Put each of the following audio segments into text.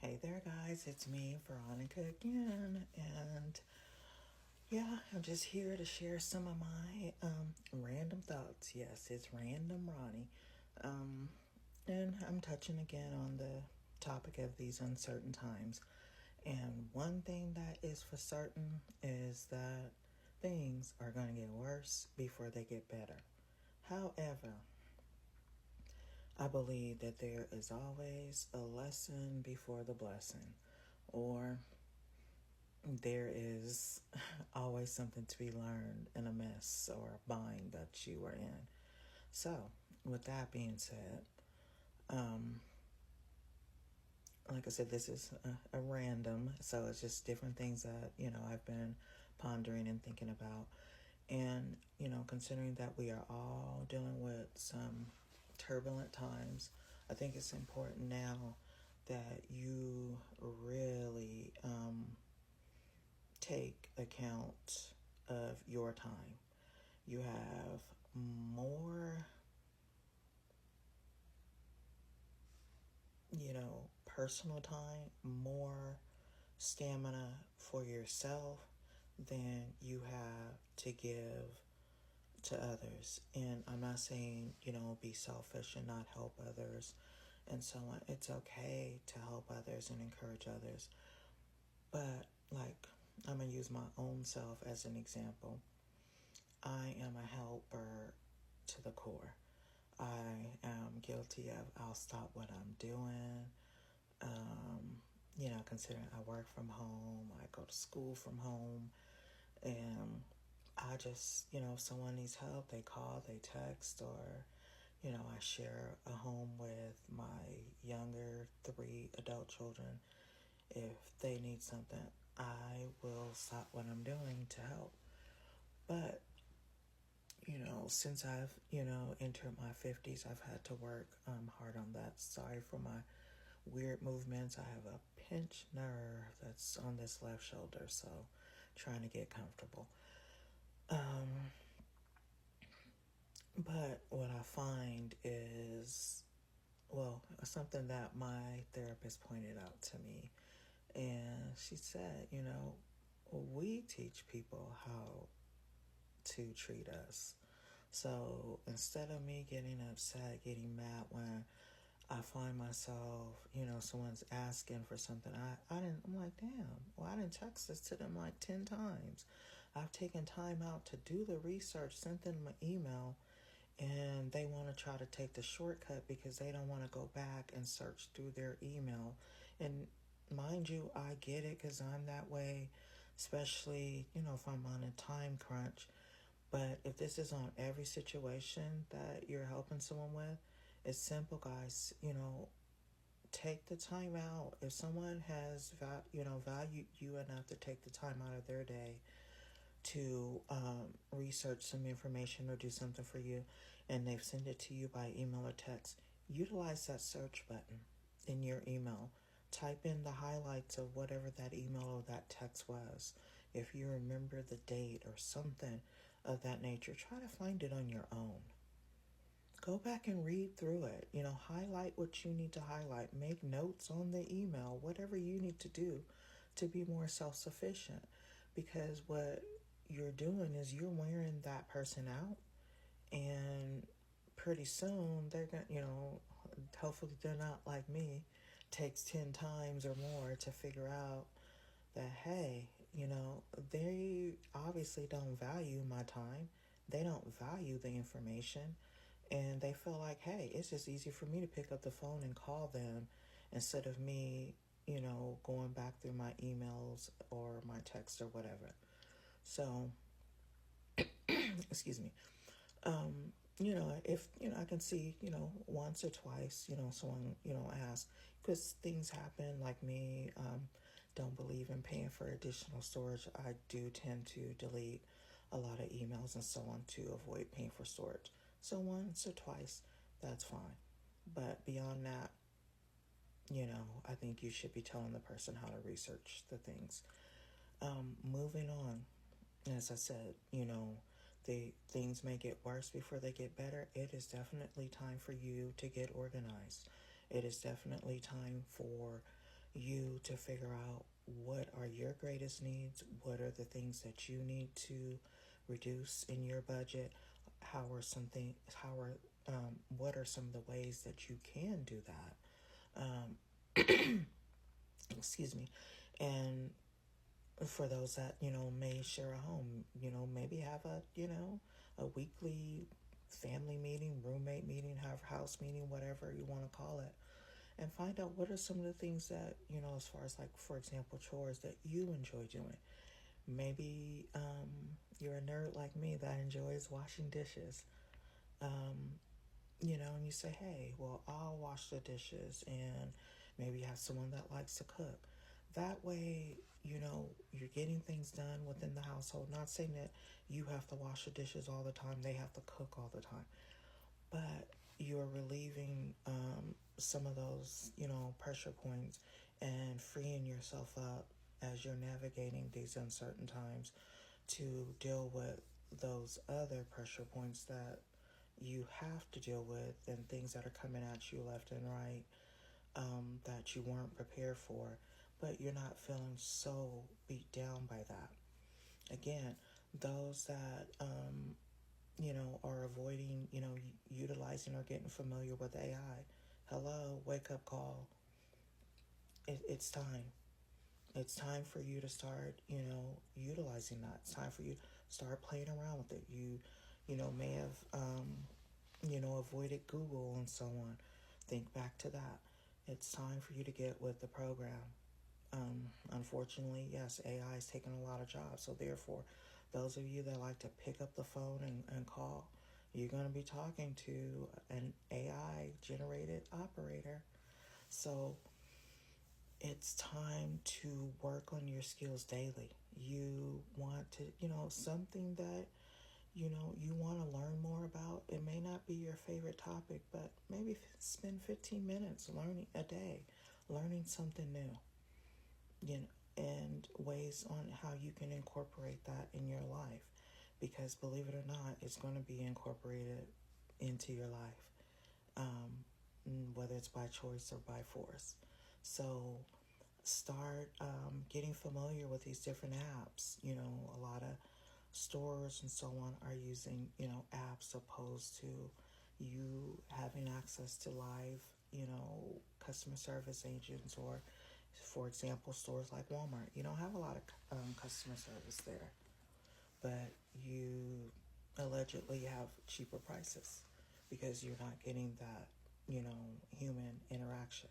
Hey there, guys, it's me, Veronica, again, and yeah, I'm just here to share some of my random thoughts. Yes, it's Random Ronnie. Um, and I'm touching again on the topic of these uncertain times. And one thing that is for certain is that things are going to get worse before they get better. However, I believe that there is always a lesson before the blessing, or there is always something to be learned in a mess or a bind that you are in. So, with that being said, um, like I said, this is a random, so it's just different things that, I've been pondering and thinking about. And, considering that we are all dealing with some turbulent times, I think it's important now that you really take account of your time. You have more, personal time, more stamina for yourself than you have to give to others. And I'm not saying, be selfish and not help others and so on. It's okay to help others and encourage others. But, like, I'm going to use my own self as an example. I am a helper to the core. I am guilty of I'll stop what I'm doing. Considering I work from home, I go to school from home, and I just, if someone needs help, they call, they text, or, I share a home with my younger 3 adult children. If they need something, I will stop what I'm doing to help. But since I've, entered my 50s, I've had to work hard on that. Sorry for my weird movements. I have a pinched nerve that's on this left shoulder, so trying to get comfortable. But what I find is, well, something that my therapist pointed out to me. And she said, we teach people how to treat us. So instead of me getting upset, getting mad when I find myself, someone's asking for something, I'm like, damn, well, I didn't text this to them like 10 times. I've taken time out to do the research, sent them an email, and they want to try to take the shortcut because they don't want to go back and search through their email. And mind you, I get it because I'm that way, especially, if I'm on a time crunch. But if this is on every situation that you're helping someone with, it's simple, guys. Take the time out. If someone has, valued you enough to take the time out of their day to research some information or do something for you, and they've sent it to you by email or text, utilize that search button in your email. Type in the highlights of whatever that email or that text was. If you remember the date or something of that nature, try to find it on your own. Go back and read through it. Highlight what you need to highlight. Make notes on the email, whatever you need to do to be more self sufficient. Because what you're doing is you're wearing that person out, and pretty soon they're going to, hopefully they're not like me, takes 10 times or more to figure out that, hey, they obviously don't value my time. They don't value the information. And they feel like, hey, it's just easy for me to pick up the phone and call them instead of me, going back through my emails or my text or whatever. So, excuse me. If, I can see, once or twice, someone, asks, because things happen like me, don't believe in paying for additional storage. I do tend to delete a lot of emails and so on to avoid paying for storage. So once or twice, that's fine. But beyond that, I think you should be telling the person how to research the things. Moving on, as I said, the things may get worse before they get better. It is definitely time for you to get organized. It is definitely time for you to figure out what are your greatest needs, what are the things that you need to reduce in your budget, what are some of the ways that you can do that. Excuse me. And for those that may share a home, maybe have a weekly family meeting, roommate meeting, house meeting, whatever you want to call it, and find out what are some of the things that as far as, like, for example, chores that you enjoy doing. Maybe you're a nerd like me that enjoys washing dishes. And you say, hey, well, I'll wash the dishes, and maybe you have someone that likes to cook. That way, you're getting things done within the household. Not saying that you have to wash the dishes all the time, they have to cook all the time, but you're relieving some of those, pressure points, and freeing yourself up as you're navigating these uncertain times to deal with those other pressure points that you have to deal with, and things that are coming at you left and right, that you weren't prepared for, but you're not feeling so beat down by that. Again, those that are avoiding, utilizing or getting familiar with AI. Hello, wake up call. It's time. It's time for you to start, utilizing that. It's time for you to start playing around with it. You may have, avoided Google and so on. Think back to that. It's time for you to get with the program. Unfortunately, yes, AI is taking a lot of jobs. So therefore, those of you that like to pick up the phone and call, you're going to be talking to an AI generated operator. So it's time to work on your skills daily. You want to, something that, you want to learn more about. It may not be your favorite topic, but maybe spend 15 minutes learning a day, learning something new, and ways on how you can incorporate that in your life. Because believe it or not, it's going to be incorporated into your life, whether it's by choice or by force. So start getting familiar with these different apps. A lot of stores and so on are using, apps, opposed to you having access to live, customer service agents, or, for example, stores like Walmart. You don't have a lot of customer service there, but you allegedly have cheaper prices because you're not getting that, human interaction.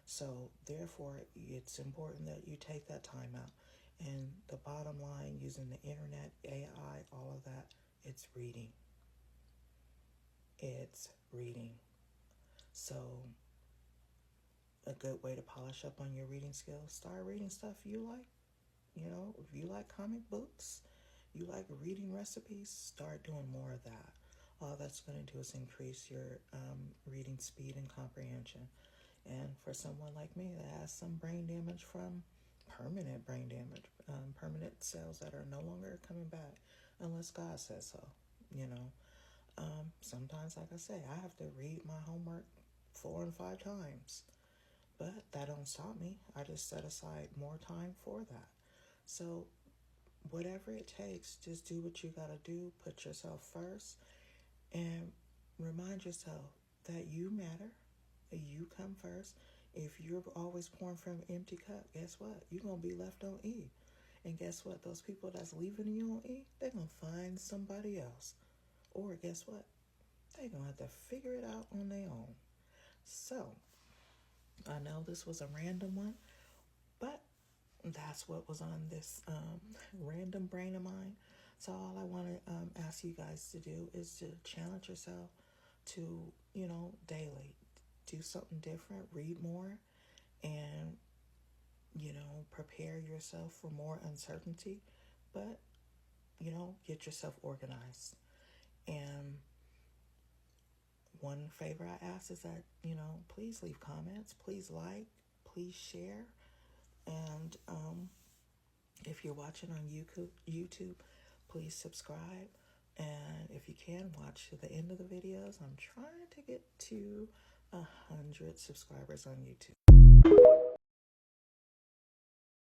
So therefore, it's important that you take that time out. And the bottom line, using the internet, AI, all of that, it's reading. It's reading. So a good way to polish up on your reading skills, start reading stuff you like. If you like comic books, you like reading recipes, start doing more of that. All that's going to do is increase your reading speed and comprehension. And for someone like me that has some brain damage from permanent brain damage, permanent cells that are no longer coming back unless God says so, sometimes, like I say, I have to read my homework 4 and 5 times, but that don't stop me. I just set aside more time for that. So whatever it takes, just do what you gotta do. Put yourself first, and remind yourself that you matter. You come first. If you're always pouring from an empty cup, guess what? You're going to be left on E. And guess what? Those people that's leaving you on E, they're going to find somebody else. Or guess what? They're going to have to figure it out on their own. So, I know this was a random one, but that's what was on this random brain of mine. So all I want to ask you guys to do is to challenge yourself to, daily do something different, read more, and, prepare yourself for more uncertainty, but, get yourself organized. And one favor I ask is that, please leave comments, please like, please share, and if you're watching on YouTube, please subscribe. And if you can, watch to the end of the videos. I'm trying to get to 100 subscribers on YouTube.